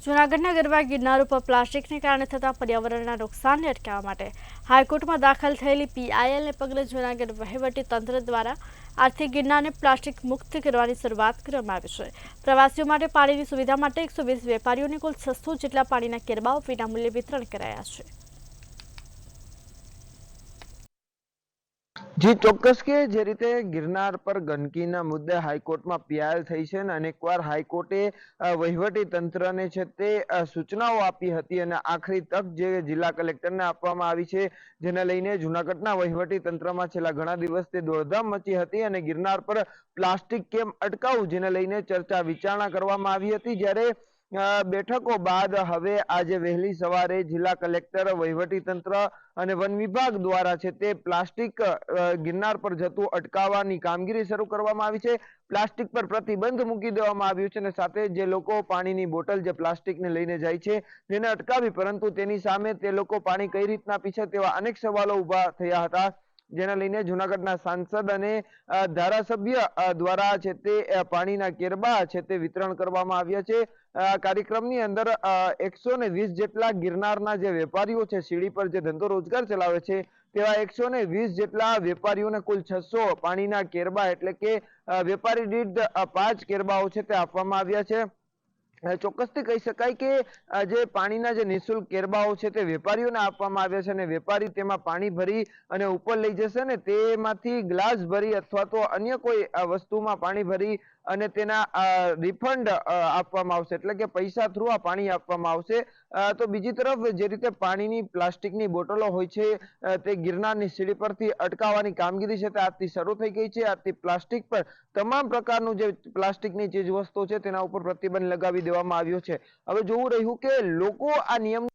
જૂનાગઢના ગરબા ગિરનાર ઉપર પ્લાસ્ટિકને કારણે થતા પર્યાવરણના નુકસાનને અટકાવવા માટે હાઈકોર્ટમાં દાખલ થયેલી પીઆઈએલને પગલે જૂનાગઢ વહીવટી તંત્ર દ્વારા આજથી ગિરનારને પ્લાસ્ટિક મુક્ત કરવાની શરૂઆત કરવામાં આવી છે। પ્રવાસીઓ માટે પાણીની સુવિધા માટે 120 વેપારીઓને કુલ 600 જેટલા પાણીના કેરબાઓ વિનામૂલ્યે વિતરણ કરાયા છે। જી ચોક્કસ કે જે રીતે ગિરનાર પર ગંદકીના મુદ્દે હાઈકોર્ટમાં પીઆઈએલ થઈ છે અને અનેકવાર હાઈકોર્ટે વહીવટી તંત્રને છે તે સૂચનાઓ આપી હતી અને આખરી તક જે જિલ્લા કલેક્ટરને આપવામાં આવી છે, જેને લઈને જૂનાગઢના વહીવટી તંત્રમાં છેલ્લા ઘણા દિવસથી દોડધામ મચી હતી અને ગિરનાર પર પ્લાસ્ટિક કેમ અટકાવવું જેને લઈને ચર્ચા વિચારણા કરવામાં આવી હતી। જ્યારે બેઠકો બાદ હવે આજે વહેલી સવારે જિલ્લા કલેક્ટર, વહીવટી તંત્ર અને વન વિભાગ દ્વારા છે તે પ્લાસ્ટિક ગિરનાર પર જતું અટકાવવાની કામગીરી શરૂ કરવામાં આવી છે। પ્લાસ્ટિક પર પ્રતિબંધ મૂકી દેવામાં આવ્યું છે અને સાથે જે લોકો પાણીની બોટલ જે પ્લાસ્ટિકને લઈને જાય છે તેને અટકાવી, પરંતુ તેની સામે તે લોકો પાણી કઈ રીતના પીશે તેવા અનેક સવાલો ઉભા થયા હતા, જેને લઈને જૂનાગઢના સાંસદ અને ધારાસભ્ય દ્વારા છે તે પાણીના કેરબા છે તે વિતરણ કરવામાં આવ્યા છે। કાર્યક્રમની અંદર 120 જેટલા ગિરનારના જે વેપારીઓ છે, સીડી પર જે ધંધો રોજગાર ચલાવે છે તેવા 120 જેટલા વેપારીઓને કુલ 600 પાણીના કેરબા એટલે કે વેપારી દીઠ 5 કેરબાઓ છે તે આપવામાં આવ્યા છે। ચોક્કસથી કહી શકાય કે જે પાણીના જે નિઃશુલ્ક કેરબાઓ છે તે વેપારીઓને આપવામાં આવ્યા છે અને વેપારી તેમાં પાણી ભરી અને ઉપર લઈ જશે ને તેમાંથી ગ્લાસ ભરી અથવા તો અન્ય કોઈ વસ્તુમાં પાણી ભરી અને તેના રિફંડ આપવામાં આવશે, એટલે કે પૈસા થ્રુ આ પાણી આપવામાં આવશે। તો બીજી તરફ જે રીતે પાણીની પ્લાસ્ટિકની બોટલો હોય છે તે ગિરનારની સીડી પરથી અટકાવવાની કામગીરી છે તે આજથી શરૂ થઈ ગઈ છે। આજથી પ્લાસ્ટિક પર તમામ પ્રકારનું જે પ્લાસ્ટિકની ચીજ વસ્તુ છે તેના ઉપર પ્રતિબંધ લગાવી દેવામાં આવ્યો છે। હવે જોવું રહ્યું કે લોકો આ નિયમ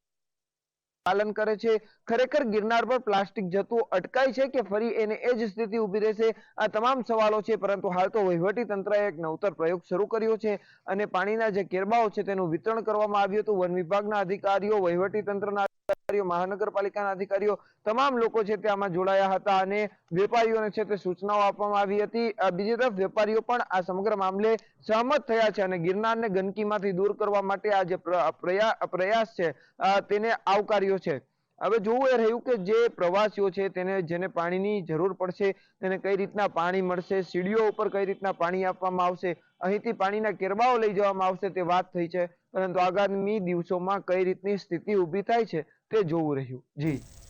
પાલન કરે છે, ખરેખર ગિરનાર પર પ્લાસ્ટિક જતું અટકાય છે કે ફરી એને એ જ સ્થિતિ ઊભી રહેશે, આ તમામ સવાલો છે। પરંતુ હાલ તો વહીવટી તંત્રએ એક નવતર પ્રયોગ શરૂ કર્યો છે અને પાણીના જે કેરબાઓ છે તેનું વિતરણ કરવામાં આવ્યું હતું। વન વિભાગના અધિકારીઓ, વહીવટી તંત્રના અધિકારીઓ, મહાનગરપાલિકાના અધિકારીઓ તમામ લોકો છે તે આમાં જોડાયા હતા અને વેપારીઓને છે તે સૂચનાઓ આપવામાં આવી હતી। બીજી તરફ વેપારીઓ પણ આ સમગ્ર મામલે સહમત થયા છે અને ગિરનારને ગંદકીમાંથી દૂર કરવા માટે આ જે પ્રયાસ છે તેને આવકાર્યો છે। હવે જોવું એ રહ્યું કે જે પ્રવાસીઓ છે જેને પાણીની જરૂર પડશે તેને કઈ રીતના પાણી મળશે, સીડીઓ ઉપર કઈ રીતના પાણી આપવામાં આવશે, અહીંથી પાણીના કેરબાઓ લઈ જવામાં આવશે તે વાત થઈ છે, પરંતુ આગામી દિવસોમાં કઈ રીતની સ્થિતિ ઊભી થાય છે તે જોવું રહ્યું। જી।